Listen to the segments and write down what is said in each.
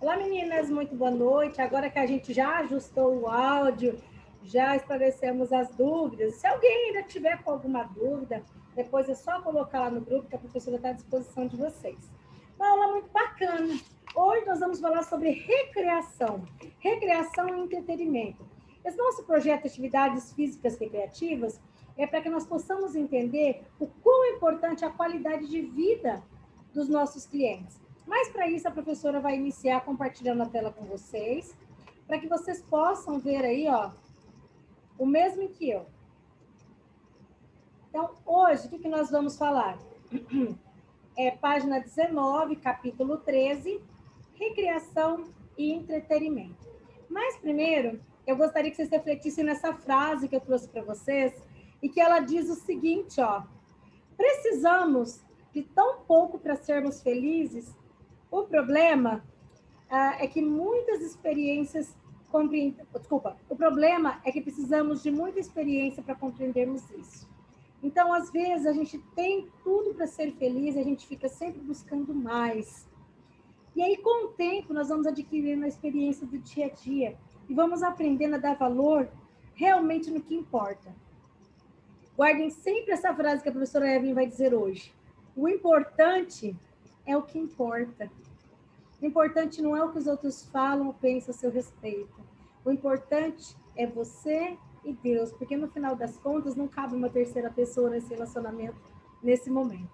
Olá, meninas, muito boa noite. Agora que a gente já ajustou o áudio, já esclarecemos as dúvidas. Se alguém ainda tiver com alguma dúvida, depois é só colocar lá no grupo que a professora está à disposição de vocês. Uma aula muito bacana. Hoje nós vamos falar sobre recreação. Recreação e entretenimento. Esse nosso projeto de atividades físicas recreativas é para que nós possamos entender o quão é importante a qualidade de vida dos nossos clientes. Mas para isso a professora vai iniciar compartilhando a tela com vocês, para que vocês possam ver aí, ó, o mesmo que eu. Então, hoje, o que nós vamos falar? É página 19, capítulo 13, recreação e entretenimento. Mas primeiro, eu gostaria que vocês refletissem nessa frase que eu trouxe para vocês, e que ela diz o seguinte, ó: precisamos de tão pouco para sermos felizes. O problema é que muitas experiências o problema é que precisamos de muita experiência para compreendermos isso. Então, às vezes, a gente tem tudo para ser feliz, a gente fica sempre buscando mais. E aí, com o tempo, nós vamos adquirindo a experiência do dia a dia e vamos aprendendo a dar valor realmente no que importa. Guardem sempre essa frase que a professora Evelyn vai dizer hoje. O importante é o que importa. O importante não é o que os outros falam ou pensam a seu respeito. O importante é você e Deus, porque no final das contas não cabe uma terceira pessoa nesse relacionamento, nesse momento.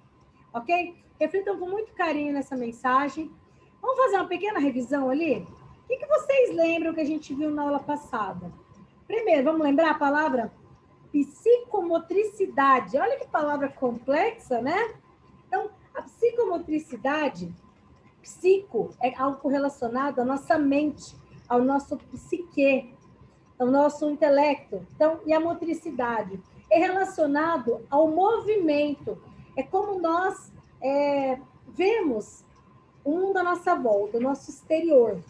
Ok? Reflitam com muito carinho nessa mensagem. Vamos fazer uma pequena revisão ali? O que vocês lembram que a gente viu na aula passada? Primeiro, vamos lembrar a palavra psicomotricidade. Olha que palavra complexa, né? Então, a psicomotricidade, psico é algo relacionado à nossa mente, ao nosso psique, ao nosso intelecto. Então, e a motricidade é relacionado ao movimento. É como nós vemos o mundo à nossa volta, o nosso exterior.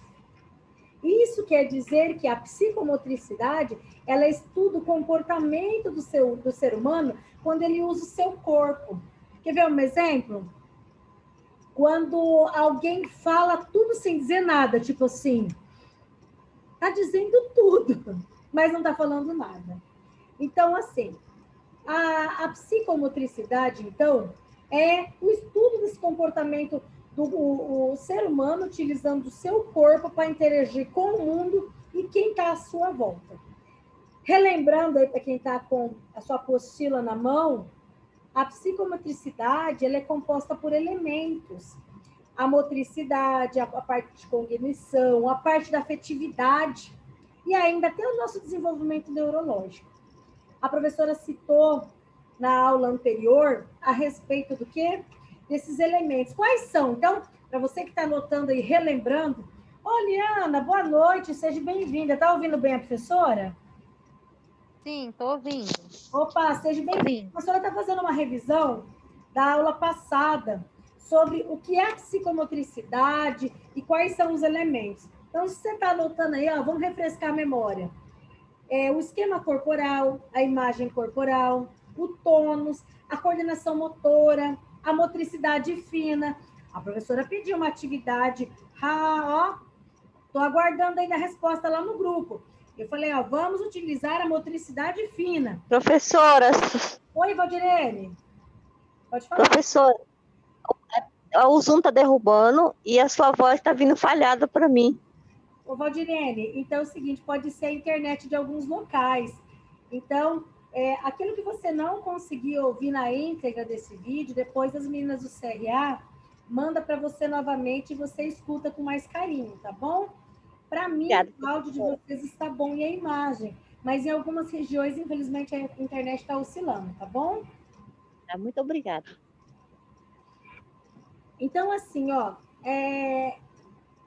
Isso quer dizer que a psicomotricidade, ela estuda o comportamento do ser humano quando ele usa o seu corpo. Quer ver um exemplo? Quando alguém fala tudo sem dizer nada, tipo assim, tá dizendo tudo, mas não tá falando nada. Então, assim, a psicomotricidade, então, é o estudo desse comportamento do ser humano utilizando o seu corpo para interagir com o mundo e quem está à sua volta. Relembrando aí para quem está com a sua apostila na mão, a psicomotricidade ela é composta por elementos. A motricidade, a parte de cognição, a parte da afetividade e ainda tem o nosso desenvolvimento neurológico. A professora citou na aula anterior a respeito do quê? Desses elementos. Quais são? Então, para você que está anotando aí, relembrando, Liana, boa noite, seja bem-vinda. Está ouvindo bem a professora? Sim, estou ouvindo. Opa, seja bem-vinda. A professora está fazendo uma revisão da aula passada sobre o que é a psicomotricidade e quais são os elementos. Então, se você está anotando aí, vamos refrescar a memória. O esquema corporal, a imagem corporal, o tônus, a coordenação motora, a motricidade fina. A professora pediu uma atividade, estou aguardando ainda a resposta lá no grupo. Eu falei, vamos utilizar a motricidade fina. Professora. Oi, Valdirene. Pode falar. Professora, o Zoom está derrubando e a sua voz está vindo falhada para mim. Ô, Valdirene, então é o seguinte, pode ser a internet de alguns locais. Então, aquilo que você não conseguiu ouvir na íntegra desse vídeo, depois as meninas do CRA manda para você novamente e você escuta com mais carinho, tá bom? Para mim, o áudio de vocês está bom e a imagem, mas em algumas regiões, infelizmente, a internet está oscilando, tá bom? Muito obrigada. Então, assim,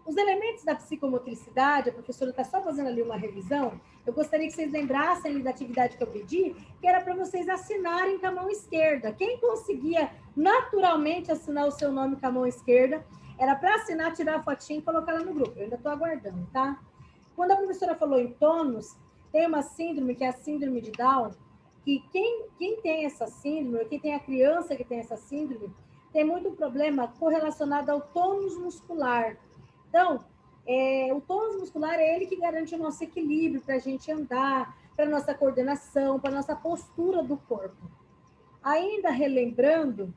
os elementos da psicomotricidade, a professora está só fazendo ali uma revisão, eu gostaria que vocês lembrassem ali da atividade que eu pedi, que era para vocês assinarem com a mão esquerda. Quem conseguia naturalmente assinar o seu nome com a mão esquerda, era para assinar, tirar a fotinha e colocar lá no grupo. Eu ainda estou aguardando, tá? Quando a professora falou em tônus, tem uma síndrome, que é a síndrome de Down, que quem tem essa síndrome, quem tem a criança que tem essa síndrome, tem muito problema correlacionado ao tônus muscular. Então, O tônus muscular é ele que garante o nosso equilíbrio para a gente andar, para a nossa coordenação, para a nossa postura do corpo. Ainda relembrando,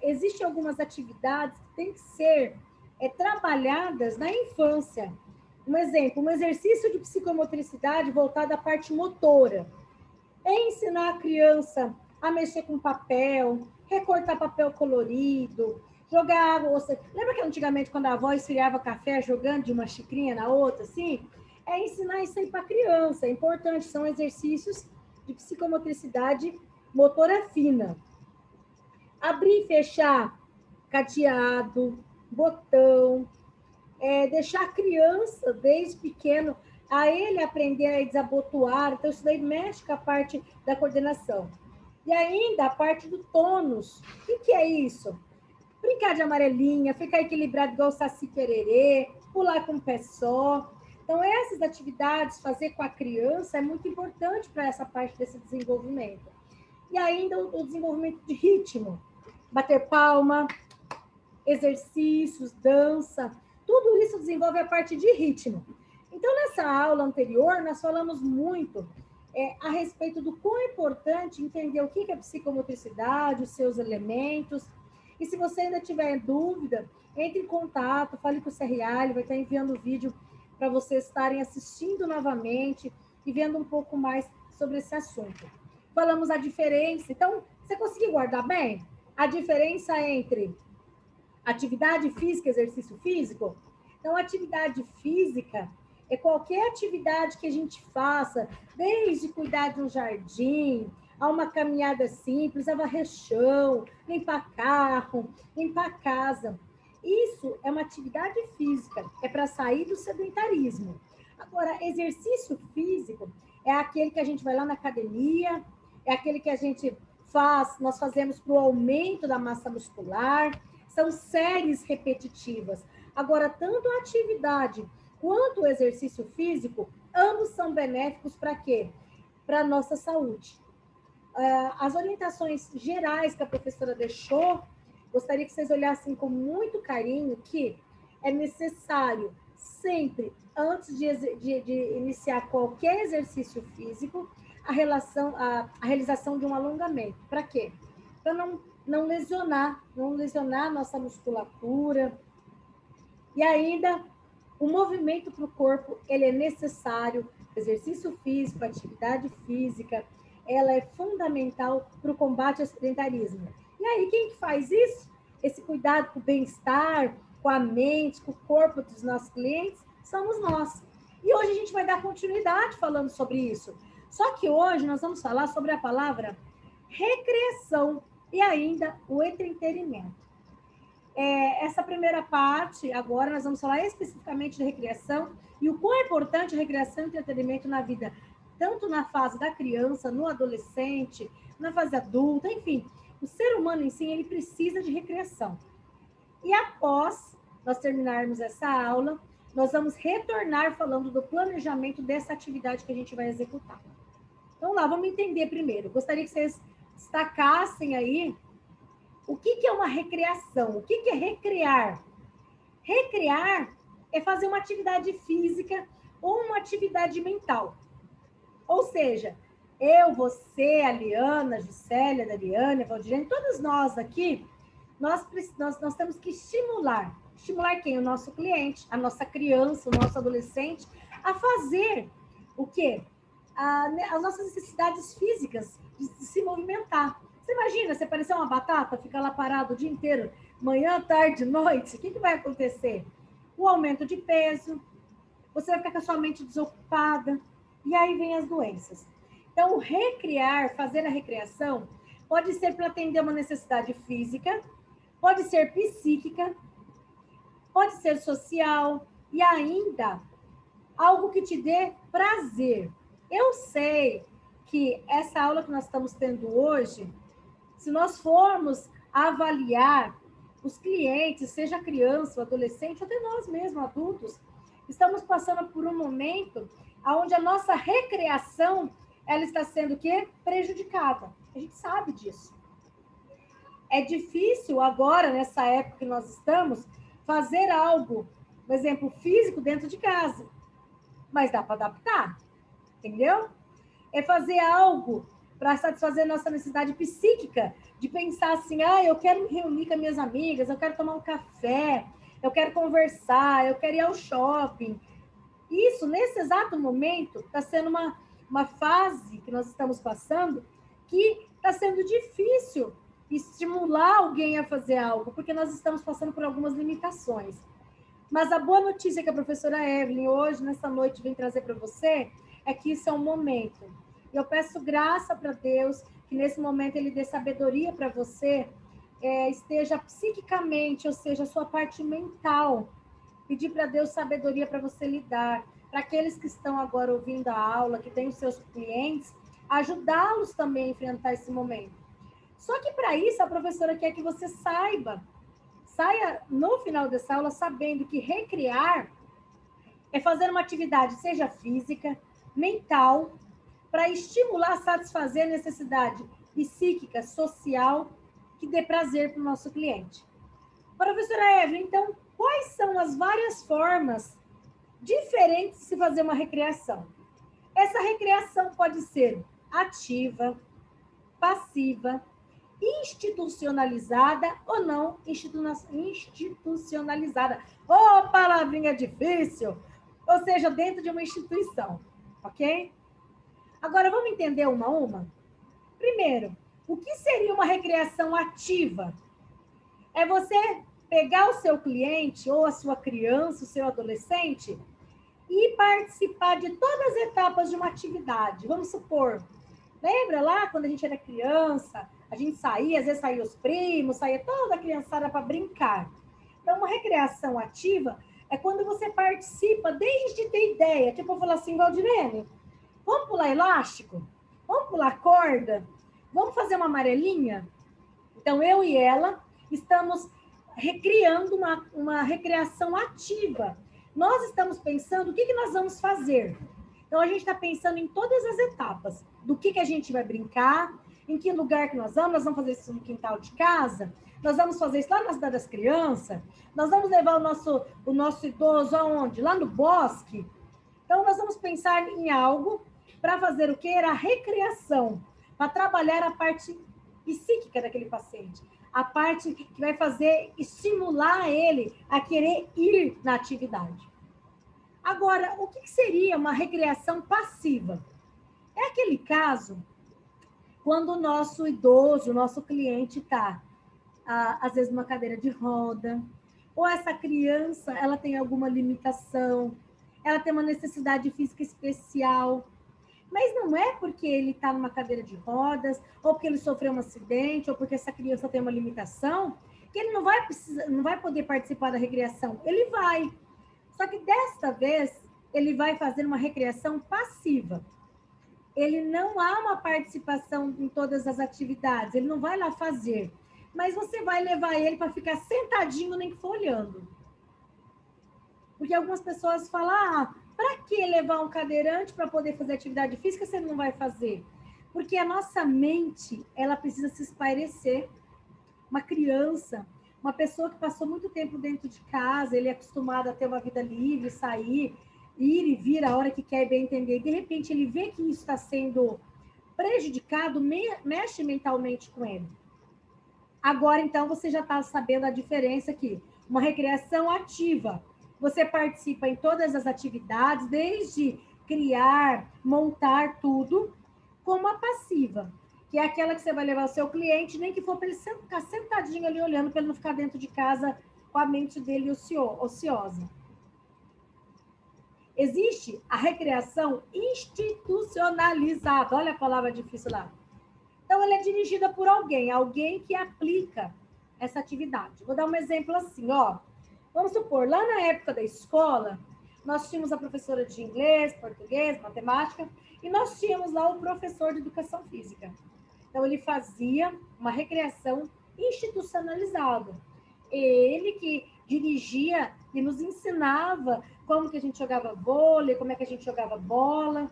existem algumas atividades que têm que ser trabalhadas na infância. Um exemplo, um exercício de psicomotricidade voltado à parte motora. É ensinar a criança a mexer com papel, recortar papel colorido, jogar água. Lembra que antigamente, quando a avó esfriava café jogando de uma xicrinha na outra, assim? É ensinar isso aí para a criança. É importante, são exercícios de psicomotricidade motora fina. Abrir e fechar cadeado, botão, deixar a criança, desde pequeno, a ele aprender a desabotoar. Então, isso daí mexe com a parte da coordenação. E ainda a parte do tônus. O que é isso? Brincar de amarelinha, ficar equilibrado igual o Saci Pererê, pular com o pé só. Então, essas atividades, fazer com a criança, é muito importante para essa parte desse desenvolvimento. E ainda o desenvolvimento de ritmo. Bater palma, exercícios, dança, tudo isso desenvolve a parte de ritmo. Então, nessa aula anterior, nós falamos muito a respeito do quão é importante entender o que é psicomotricidade, os seus elementos. E se você ainda tiver dúvida, entre em contato, fale com o CRA, ele vai estar enviando o vídeo para vocês estarem assistindo novamente e vendo um pouco mais sobre esse assunto. Falamos a diferença. Então, você conseguiu guardar bem a diferença entre atividade física e exercício físico? Então, atividade física é qualquer atividade que a gente faça, desde cuidar de um jardim, a uma caminhada simples, a varrer chão, limpar carro, limpar casa. Isso é uma atividade física, é para sair do sedentarismo. Agora, exercício físico é aquele que a gente vai lá na academia, é aquele que a gente faz, nós fazemos para o aumento da massa muscular, são séries repetitivas. Agora, tanto a atividade quanto o exercício físico, ambos são benéficos para quê? Para a nossa saúde. As orientações gerais que a professora deixou, gostaria que vocês olhassem com muito carinho que é necessário sempre, antes de iniciar qualquer exercício físico, a realização de um alongamento. Para quê? Para não lesionar a nossa musculatura. E ainda, o movimento para o corpo, ele é necessário. Exercício físico, atividade física, ela é fundamental para o combate ao sedentarismo. E aí, quem que faz isso? Esse cuidado com o bem-estar, com a mente, com o corpo dos nossos clientes, somos nós. E hoje a gente vai dar continuidade falando sobre isso. Só que hoje nós vamos falar sobre a palavra recreação e ainda o entretenimento. Essa primeira parte, agora nós vamos falar especificamente de recreação e o quão é importante a recreação e entretenimento na vida, tanto na fase da criança, no adolescente, na fase adulta, enfim. O ser humano em si, ele precisa de recreação. E após nós terminarmos essa aula, nós vamos retornar falando do planejamento dessa atividade que a gente vai executar. Então, lá, vamos entender primeiro. Gostaria que vocês destacassem aí o que é uma recreação. O que é recrear? Recrear é fazer uma atividade física ou uma atividade mental. Ou seja, eu, você, a Liana, a Gisélia, a Dariane, a Valdirene, todos nós aqui, nós temos que estimular. Estimular quem? O nosso cliente, a nossa criança, o nosso adolescente, a fazer o quê? As nossas necessidades físicas de se movimentar. Você imagina, você parecer uma batata, ficar lá parado o dia inteiro, manhã, tarde, noite, o que vai acontecer? O aumento de peso, você vai ficar com a sua mente desocupada, e aí vem as doenças. Então, recriar, fazer a recreação, pode ser para atender uma necessidade física, pode ser psíquica, pode ser social, e ainda algo que te dê prazer. Eu sei que essa aula que nós estamos tendo hoje, se nós formos avaliar os clientes, seja criança, adolescente, ou até nós mesmos, adultos, estamos passando por um momento onde a nossa recreação ela está sendo o quê? Prejudicada. A gente sabe disso. É difícil agora, nessa época que nós estamos, fazer algo um exemplo físico dentro de casa. Mas dá para adaptar, entendeu? É fazer algo para satisfazer nossa necessidade psíquica, de pensar assim, eu quero me reunir com as minhas amigas, eu quero tomar um café, eu quero conversar, eu quero ir ao shopping. Isso, nesse exato momento, está sendo uma fase que nós estamos passando que está sendo difícil estimular alguém a fazer algo, porque nós estamos passando por algumas limitações. Mas a boa notícia que a professora Evelyn hoje, nessa noite, vem trazer para você é que isso é um momento. E eu peço graça para Deus que nesse momento Ele dê sabedoria para você, esteja psiquicamente, ou seja, a sua parte mental. Pedir para Deus sabedoria para você lidar. Para aqueles que estão agora ouvindo a aula, que têm os seus clientes, ajudá-los também a enfrentar esse momento. Só que para isso a professora quer que você saia no final dessa aula sabendo que recriar é fazer uma atividade, seja física, mental, para estimular, satisfazer a necessidade psíquica, social, que dê prazer para o nosso cliente. Professora Evelyn, então, quais são as várias formas diferentes de se fazer uma recreação? Essa recreação pode ser ativa, passiva, institucionalizada ou não institucionalizada. Palavrinha difícil! Ou seja, dentro de uma instituição, ok? Agora, vamos entender uma a uma? Primeiro, o que seria uma recreação ativa? É você pegar o seu cliente ou a sua criança, o seu adolescente e participar de todas as etapas de uma atividade. Vamos supor, lembra lá quando a gente era criança, a gente saía, às vezes saía os primos, saía toda a criançada para brincar. Então, uma recreação ativa é quando você participa desde ter ideia. Tipo, eu falo assim, Valdirene, vamos pular elástico? Vamos pular corda? Vamos fazer uma amarelinha? Então, eu e ela estamos recriando uma recreação ativa. Nós estamos pensando o que nós vamos fazer. Então, a gente está pensando em todas as etapas. Do que a gente vai brincar, em que lugar que nós vamos fazer isso no quintal de casa, nós vamos fazer isso lá na cidade das crianças, nós vamos levar o nosso idoso aonde? Lá no bosque. Então, nós vamos pensar em algo para fazer o quê? Era a recreação, para trabalhar a parte psíquica daquele paciente, a parte que vai fazer estimular ele a querer ir na atividade. Agora, o que seria uma recreação passiva? É aquele caso quando o nosso idoso, o nosso cliente está, às vezes, numa cadeira de roda, ou essa criança, ela tem alguma limitação, ela tem uma necessidade física especial, mas não é porque ele está numa cadeira de rodas, ou porque ele sofreu um acidente, ou porque essa criança tem uma limitação, que ele não vai poder participar da recreação. Ele vai. Só que desta vez, ele vai fazer uma recreação passiva. Ele não há uma participação em todas as atividades, ele não vai lá fazer. Mas você vai levar ele para ficar sentadinho, nem que for olhando. Porque algumas pessoas falam, para que levar um cadeirante para poder fazer atividade física se ele não vai fazer? Porque a nossa mente, ela precisa se espairecer. Uma criança, uma pessoa que passou muito tempo dentro de casa, ele é acostumado a ter uma vida livre, sair, ir e vir a hora que quer, bem entender. De repente, ele vê que isso está sendo prejudicado, mexe mentalmente com ele. Agora, então, você já está sabendo a diferença aqui. Uma recreação ativa. Você participa em todas as atividades, desde criar, montar tudo, como a passiva, que é aquela que você vai levar o seu cliente, nem que for para ele ficar sentadinho ali olhando, para ele não ficar dentro de casa com a mente dele ociosa. Existe a recreação institucionalizada. Olha a palavra difícil lá. Então, ela é dirigida por alguém que aplica essa atividade. Vou dar um exemplo assim, ó. Vamos supor, lá na época da escola, nós tínhamos a professora de inglês, português, matemática, e nós tínhamos lá o professor de educação física. Então, ele fazia uma recreação institucionalizada. Ele que dirigia e nos ensinava como que a gente jogava vôlei, como é que a gente jogava bola.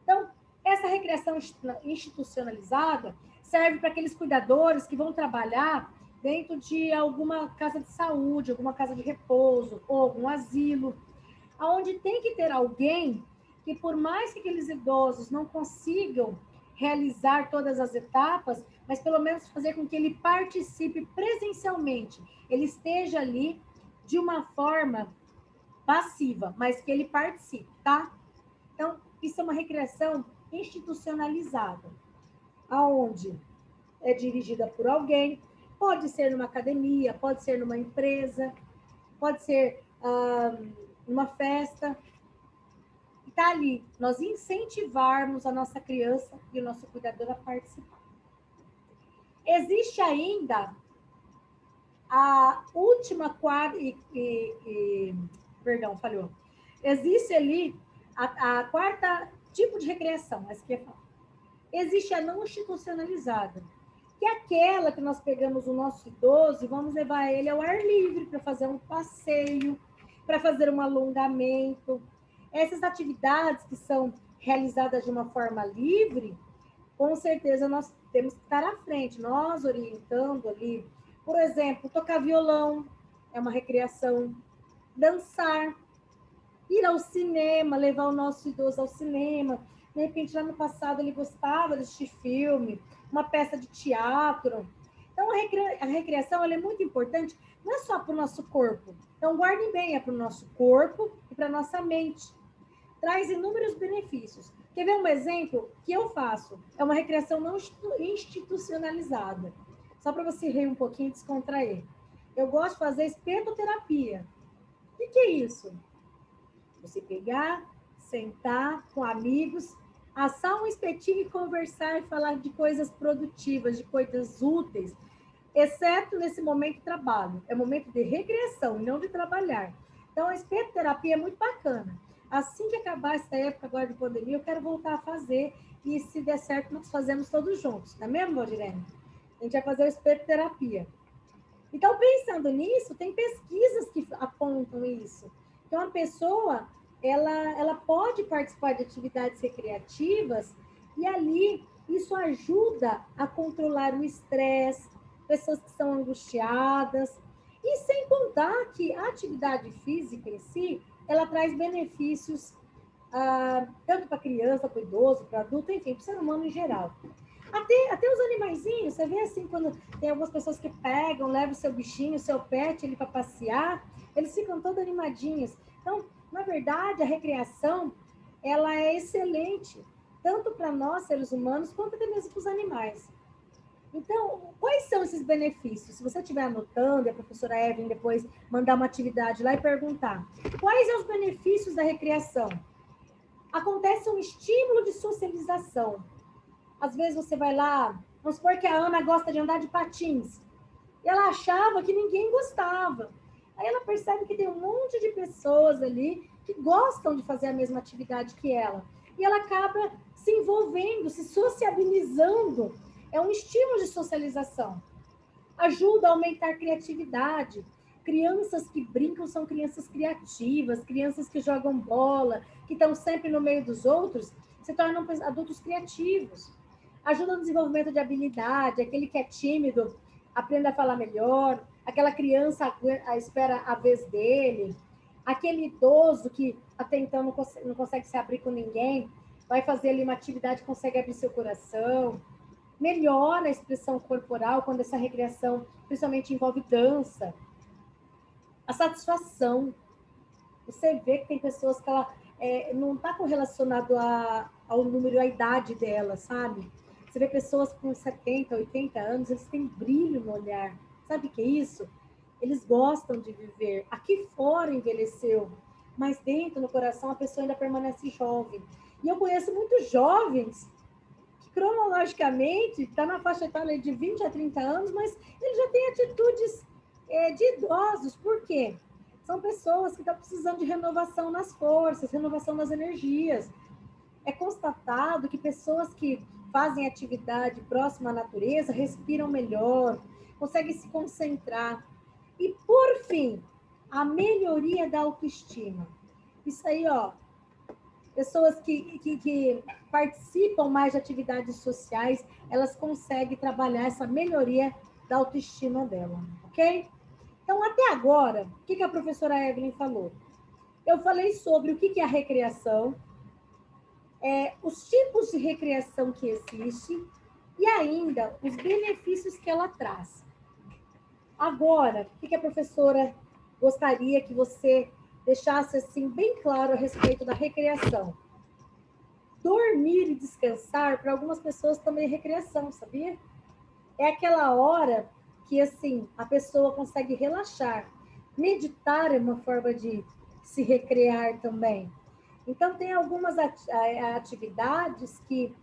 Então, essa recreação institucionalizada serve para aqueles cuidadores que vão trabalhar dentro de alguma casa de saúde, alguma casa de repouso, ou algum asilo, onde tem que ter alguém que, por mais que aqueles idosos não consigam realizar todas as etapas, mas pelo menos fazer com que ele participe presencialmente, ele esteja ali de uma forma passiva, mas que ele participe, tá? Então, isso é uma recreação institucionalizada, aonde é dirigida por alguém, pode ser numa academia, pode ser numa empresa, pode ser numa festa. Está ali, nós incentivarmos a nossa criança e o nosso cuidador a participar. Existe ainda a última perdão, falhou. Existe ali a quarta tipo de recreação, mas que existe a não institucionalizada, que é aquela que nós pegamos o nosso idoso e vamos levar ele ao ar livre para fazer um passeio, para fazer um alongamento. Essas atividades que são realizadas de uma forma livre, com certeza nós temos que estar à frente, nós orientando ali. Por exemplo, tocar violão é uma recreação, dançar, ir ao cinema, levar o nosso idoso ao cinema. De repente, lá no passado, ele gostava de assistir filme, uma peça de teatro. Então, a recreação ela é muito importante, não é só para o nosso corpo. Então, guardem bem, é para o nosso corpo e para a nossa mente. Traz inúmeros benefícios. Quer ver um exemplo que eu faço? É uma recreação não institucionalizada. Só para você rir um pouquinho e descontrair. Eu gosto de fazer espetoterapia. O que é isso? Você pegar, sentar com amigos, assar um espetinho e conversar e falar de coisas produtivas, de coisas úteis, exceto nesse momento de trabalho. É momento de recreação, não de trabalhar. Então, a espetoterapia é muito bacana. Assim que acabar essa época agora de pandemia, eu quero voltar a fazer e, se der certo, nós fazemos todos juntos. Não é mesmo, Valdirene? A gente vai fazer a espetoterapia. Então, pensando nisso, tem pesquisas que apontam isso. Então, a pessoa, ela pode participar de atividades recreativas e ali isso ajuda a controlar o estresse, pessoas que estão angustiadas. E sem contar que a atividade física em si, ela traz benefícios tanto para a criança, para o idoso, para o adulto, enfim, para o ser humano em geral. Até os animaizinhos, você vê assim, quando tem algumas pessoas que pegam, levam o seu bichinho, o seu pet, ele para passear, eles ficam todos animadinhos. Então, na verdade, a recreação, ela é excelente, tanto para nós, seres humanos, quanto até mesmo para os animais. Então, quais são esses benefícios? Se você estiver anotando, e a professora Evelyn depois mandar uma atividade lá e perguntar, quais são os benefícios da recreação? Acontece um estímulo de socialização. Às vezes você vai lá, vamos supor que a Ana gosta de andar de patins. E ela achava que ninguém gostava. Aí ela percebe que tem um monte de pessoas ali que gostam de fazer a mesma atividade que ela. E ela acaba se envolvendo, se sociabilizando. É um estímulo de socialização. Ajuda a aumentar a criatividade. Crianças que brincam são crianças criativas, crianças que jogam bola, que estão sempre no meio dos outros, se tornam adultos criativos. Ajuda no desenvolvimento de habilidade, aquele que é tímido aprende a falar melhor, aquela criança espera a vez dele, aquele idoso que até então não consegue se abrir com ninguém, vai fazer ali uma atividade que consegue abrir seu coração. Melhora a expressão corporal quando essa recreação principalmente envolve dança. A satisfação. Você vê que tem pessoas que ela não está correlacionado ao número, à idade dela, sabe? Você vê pessoas com 70, 80 anos, eles têm brilho no olhar. Sabe o que é isso? Eles gostam de viver. Aqui fora envelheceu, mas dentro, no coração, a pessoa ainda permanece jovem. E eu conheço muitos jovens que, cronologicamente, está na faixa etária de 20 a 30 anos, mas ele já tem atitudes de idosos. Por quê? São pessoas que estão precisando de renovação nas forças, renovação nas energias. É constatado que pessoas que fazem atividade próxima à natureza respiram melhor, conseguem se concentrar. E, por fim, a melhoria da autoestima. Isso aí, ó, pessoas que participam mais de atividades sociais, elas conseguem trabalhar essa melhoria da autoestima dela, ok? Então, até agora, o que a professora Evelyn falou? Eu falei sobre o que é a recreação, os tipos de recreação que existem e ainda os benefícios que ela traz. Agora, o que a professora gostaria que você deixasse assim bem claro a respeito da recreação? Dormir e descansar, para algumas pessoas também é recreação, sabia? É aquela hora que assim a pessoa consegue relaxar. Meditar é uma forma de se recrear também. Então, tem algumas atividades que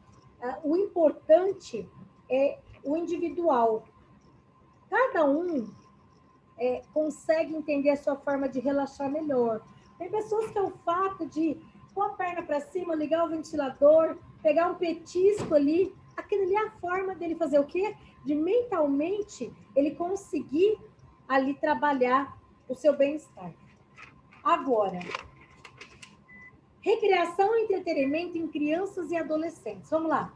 o importante é o individual. Cada um consegue entender a sua forma de relaxar melhor. Tem pessoas que é o fato de pôr a perna para cima, ligar o ventilador, pegar um petisco ali, aquilo ali é a forma dele fazer o quê? De mentalmente ele conseguir ali trabalhar o seu bem-estar. Agora, recreação e entretenimento em crianças e adolescentes. Vamos lá.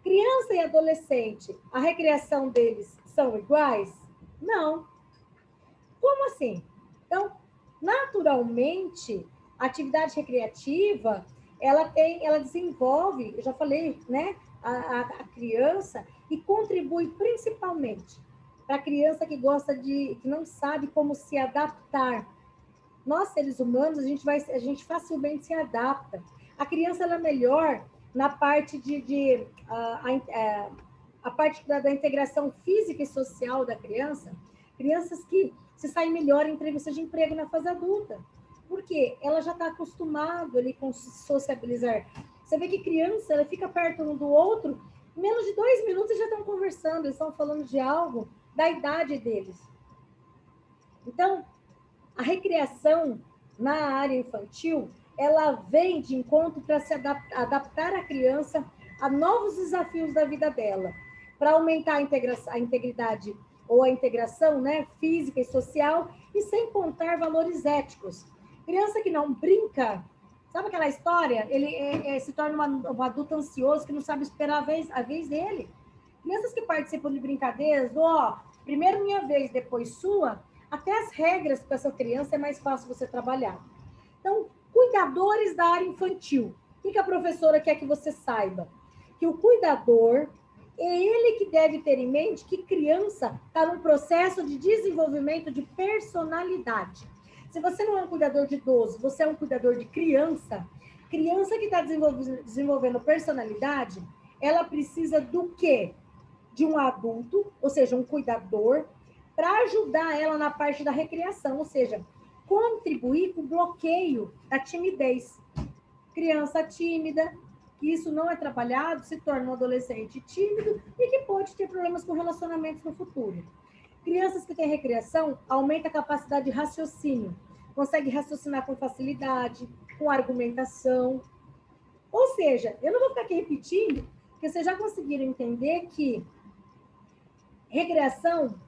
Criança e adolescente, a recreação deles são iguais? Não. Como assim? Então, naturalmente, a atividade recreativa, ela desenvolve, eu já falei, né, a criança e contribui principalmente para a criança que que não sabe como se adaptar. Nós, seres humanos, a gente facilmente se adapta. A criança, ela é melhor na parte a parte da integração física e social da criança. Crianças que se saem melhor em entrevista de emprego na fase adulta. Por quê? Ela já está acostumada ali com sociabilizar. Você vê que criança, ela fica perto um do outro, em menos de 2 minutos eles já estão conversando, eles estão falando de algo da idade deles. Então, a recreação na área infantil, ela vem de encontro para se adaptar a criança a novos desafios da vida dela, para aumentar a integridade ou a integração, né, física e social, e sem contar valores éticos. Criança que não brinca, sabe aquela história? Ele se torna um adulto ansioso que não sabe esperar a vez dele. Crianças que participam de brincadeiras, primeiro minha vez, depois sua, até as regras para essa criança é mais fácil você trabalhar. Então, cuidadores da área infantil. O que a professora quer que você saiba? Que o cuidador é ele que deve ter em mente que criança está num processo de desenvolvimento de personalidade. Se você não é um cuidador de idoso, você é um cuidador de criança, criança que está desenvolvendo personalidade, ela precisa do quê? De um adulto, ou seja, um cuidador, para ajudar ela na parte da recreação, ou seja, contribuir com o bloqueio da timidez. Criança tímida, que isso não é trabalhado, se torna um adolescente tímido e que pode ter problemas com relacionamentos no futuro. Crianças que têm recreação aumenta a capacidade de raciocínio, consegue raciocinar com facilidade, com argumentação. Ou seja, eu não vou ficar aqui repetindo, porque vocês já conseguiram entender que recreação,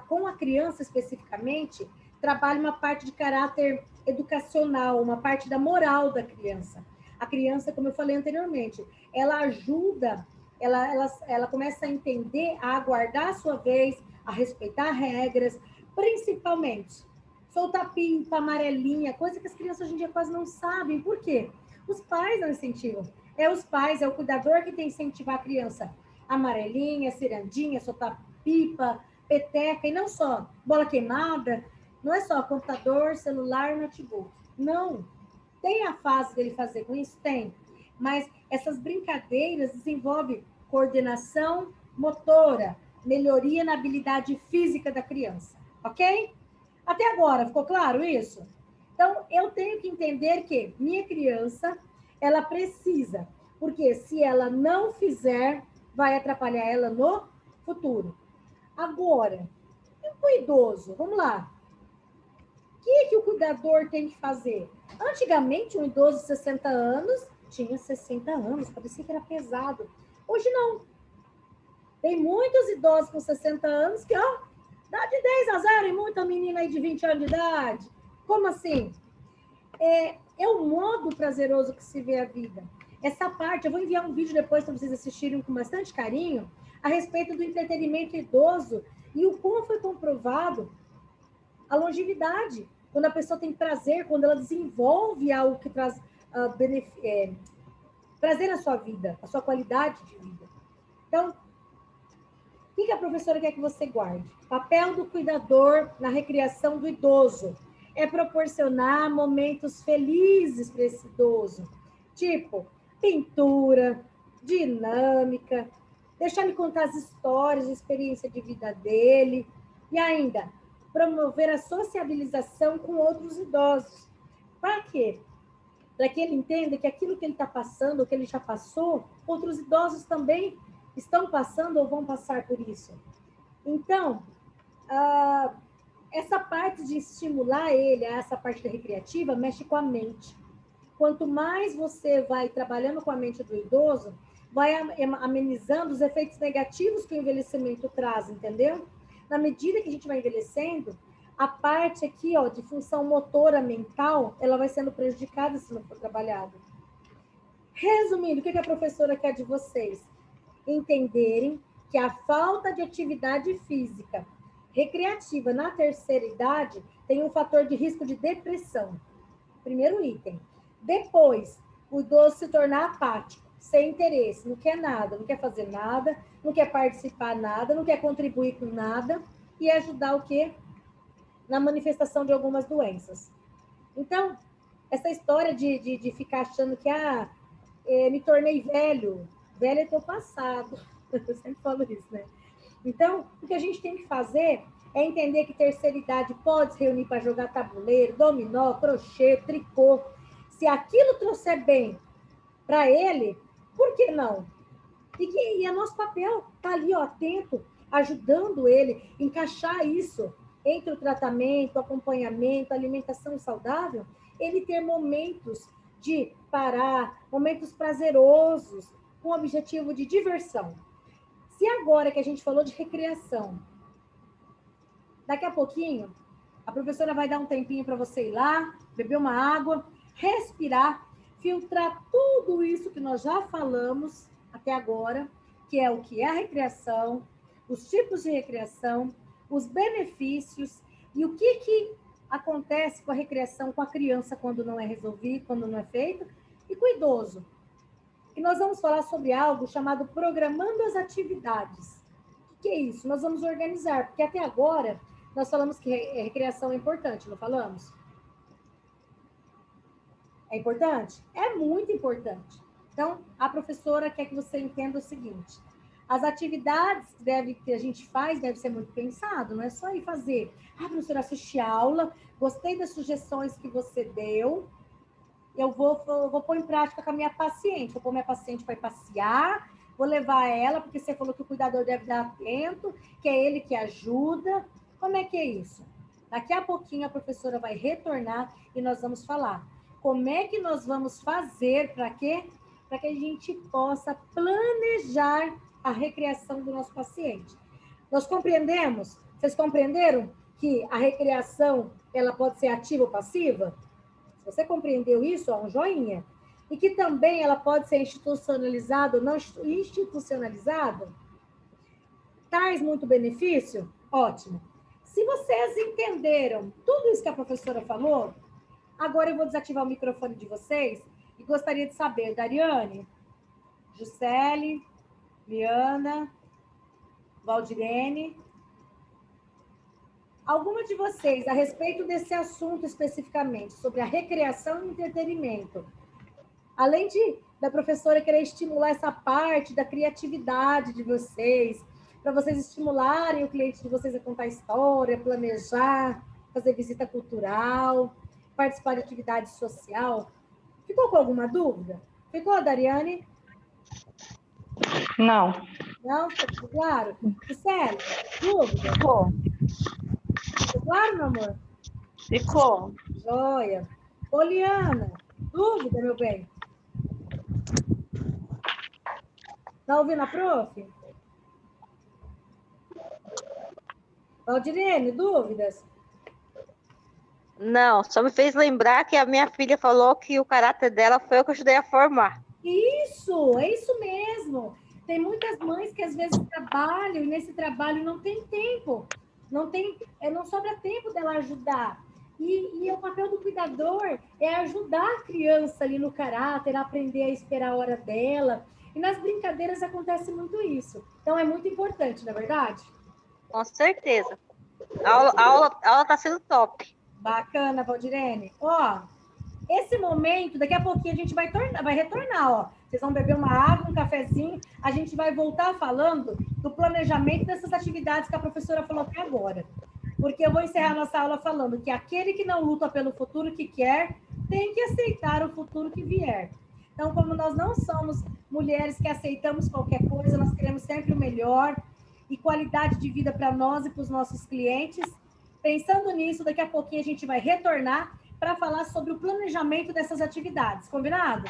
com a criança especificamente, trabalha uma parte de caráter educacional, uma parte da moral da criança. A criança, como eu falei anteriormente, ela ajuda, ela começa a entender, a aguardar a sua vez, a respeitar regras, principalmente soltar pipa, amarelinha, coisa que as crianças hoje em dia quase não sabem. Por quê? Os pais não incentivam. É os pais, é o cuidador que tem que incentivar a criança. Amarelinha, cirandinha, soltar pipa, peteca, e não só bola queimada, não é só computador, celular, notebook. Não. Tem a fase dele fazer com isso? Tem. Mas essas brincadeiras desenvolvem coordenação motora, melhoria na habilidade física da criança. Ok? Até agora, ficou claro isso? Então, eu tenho que entender que minha criança, ela precisa, porque se ela não fizer, vai atrapalhar ela no futuro. Agora, e o idoso? Vamos lá. O que o cuidador tem que fazer? Antigamente, um idoso de 60 anos tinha 60 anos, parecia que era pesado. Hoje não. Tem muitos idosos com 60 anos que, dá de 10 a 0 e muita menina aí de 20 anos de idade. Como assim? É um modo prazeroso que se vê a vida. Essa parte, eu vou enviar um vídeo depois para vocês assistirem com bastante carinho, a respeito do entretenimento idoso e o como foi comprovado a longevidade. Quando a pessoa tem prazer, quando ela desenvolve algo que traz prazer na sua vida, a sua qualidade de vida. Então, o que a professora quer que você guarde? Papel do cuidador na recriação do idoso é proporcionar momentos felizes para esse idoso, tipo pintura, dinâmica, deixar ele contar as histórias, a experiência de vida dele, e ainda promover a sociabilização com outros idosos. Para quê? Para que ele entenda que aquilo que ele está passando, ou que ele já passou, outros idosos também estão passando ou vão passar por isso. Então, essa parte de estimular ele, essa parte da recreativa, mexe com a mente. Quanto mais você vai trabalhando com a mente do idoso, vai amenizando os efeitos negativos que o envelhecimento traz, entendeu? Na medida que a gente vai envelhecendo, a parte aqui, ó, de função motora mental, ela vai sendo prejudicada se não for trabalhada. Resumindo, o que a professora quer de vocês? Entenderem que a falta de atividade física recreativa na terceira idade tem um fator de risco de depressão. Primeiro item. Depois, o idoso se tornar apático, sem interesse, não quer nada, não quer fazer nada, não quer participar nada, não quer contribuir com nada e ajudar o quê? Na manifestação de algumas doenças. Então, essa história de ficar achando que me tornei velho é teu passado. Eu sempre falo isso, né? Então, o que a gente tem que fazer é entender que terceira idade pode se reunir para jogar tabuleiro, dominó, crochê, tricô. Se aquilo trouxer bem para ele, por que não? E é nosso papel estar ali, ó, atento, ajudando ele, encaixar isso entre o tratamento, acompanhamento, alimentação saudável, ele ter momentos de parar, momentos prazerosos, com o objetivo de diversão. Se agora que a gente falou de recreação, daqui a pouquinho, a professora vai dar um tempinho para você ir lá, beber uma água, respirar, filtrar tudo isso que nós já falamos até agora, que é o que é a recreação, os tipos de recreação, os benefícios e o que acontece com a recreação com a criança quando não é resolvido, quando não é feito, e com o idoso. E nós vamos falar sobre algo chamado programando as atividades. O que é isso? Nós vamos organizar, porque até agora nós falamos que recreação é importante, não falamos? É importante? É muito importante. Então, a professora quer que você entenda o seguinte: as atividades que a gente faz deve ser muito pensado, não é só ir fazer. Professora, assisti a aula, gostei das sugestões que você deu, eu vou pôr em prática com a minha paciente, vou pôr minha paciente para ir passear, vou levar ela, porque você falou que o cuidador deve estar atento, que é ele que ajuda. Como é que é isso? Daqui a pouquinho a professora vai retornar e nós vamos falar. Como é que nós vamos fazer para quê? Para que a gente possa planejar a recreação do nosso paciente. Nós compreendemos? Vocês compreenderam que a recreação ela pode ser ativa ou passiva? Se você compreendeu isso, ó, um joinha. E que também ela pode ser institucionalizada ou não institucionalizada? Traz muito benefício? Ótimo. Se vocês entenderam tudo isso que a professora falou, agora eu vou desativar o microfone de vocês e gostaria de saber, Dariane, Juscelie, Liana, Valdirene, alguma de vocês, a respeito desse assunto especificamente, sobre a recreação e entretenimento, além da professora querer estimular essa parte da criatividade de vocês, para vocês estimularem o cliente de vocês a contar história, planejar, fazer visita cultural, participar de atividade social, ficou com alguma dúvida? Ficou, Dariane? Não. Não? Ficou claro? Juscelie, dúvida? Ficou. Ficou claro, meu amor? Ficou. Joia. Poliana, dúvida, meu bem? Tá ouvindo a prof? Valdirene, dúvidas? Não, só me fez lembrar que a minha filha falou que o caráter dela foi o que eu ajudei a formar. Isso, é isso mesmo. Tem muitas mães que às vezes trabalham e nesse trabalho não tem tempo, não sobra tempo dela ajudar. E o papel do cuidador é ajudar a criança ali no caráter, a aprender a esperar a hora dela. E nas brincadeiras acontece muito isso. Então é muito importante, não é verdade? Com certeza. A aula tá sendo top. Bacana, Valdirene. Ó, esse momento, daqui a pouquinho a gente vai retornar, ó. Vocês vão beber uma água, um cafezinho, a gente vai voltar falando do planejamento dessas atividades que a professora falou até agora. Porque eu vou encerrar nossa aula falando que aquele que não luta pelo futuro que quer, tem que aceitar o futuro que vier. Então, como nós não somos mulheres que aceitamos qualquer coisa, nós queremos sempre o melhor e qualidade de vida para nós e para os nossos clientes. Pensando nisso, daqui a pouquinho a gente vai retornar para falar sobre o planejamento dessas atividades. Combinado?